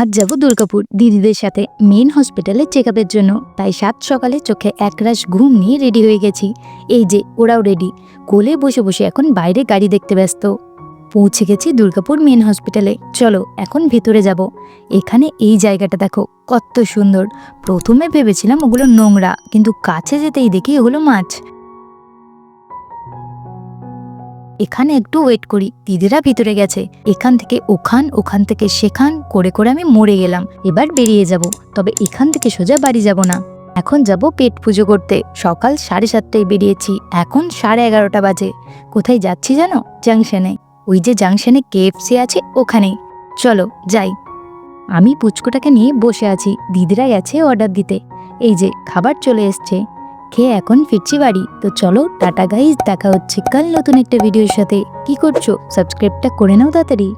আজ যাব দুর্গাপুর দিদিদের সাথে মেন হসপিটালে চেক আপের জন্য। তাই 7 সকালে চোখে একরাশ ঘুম নিয়ে রেডি হয়ে গেছি। এই যে ওরাও রেডি, কোলে বসে বসে এখন বাইরে গাড়ি দেখতে ব্যস্ত। পৌঁছে গেছি দুর্গাপুর মেন হসপিটালে। চলো এখন ভেতরে যাব। এখানে এই জায়গাটা দেখো কত সুন্দর। প্রথমে ভেবেছিলাম ওগুলো নোংরা, কিন্তু কাছে যেতেই দেখি ওগুলো মাছ। এখানে একটু ওয়েট করি, দিদিরা ভিতরে গেছে। এখান থেকে ওখান, ওখান থেকে সেখান করে করে আমি মরে গেলাম। এবার বেরিয়ে যাব, তবে এখান থেকে সোজা বাড়ি যাব না। এখন যাব পেট পুজো করতে। সকাল 7:30টায় বেরিয়েছি, এখন 11:30 বাজে। কোথায় যাচ্ছি জানো? জাংশনে। ওই যে জাংশনে KFC আছে, ওখানেই। চলো যাই। আমি পুচকুটাকে নিয়ে বসে আছি, দিদিরা গেছে অর্ডার দিতে। এই যে খাবার চলে এসছে, খেয়ে এখন ফিরছি বাড়ি। তো চলো টাটা গাইস, দেখা হচ্ছে কাল নতুন একটা ভিডিওর সাথে। কি করছো? সাবস্ক্রাইবটা করে নাও তাড়াতাড়ি।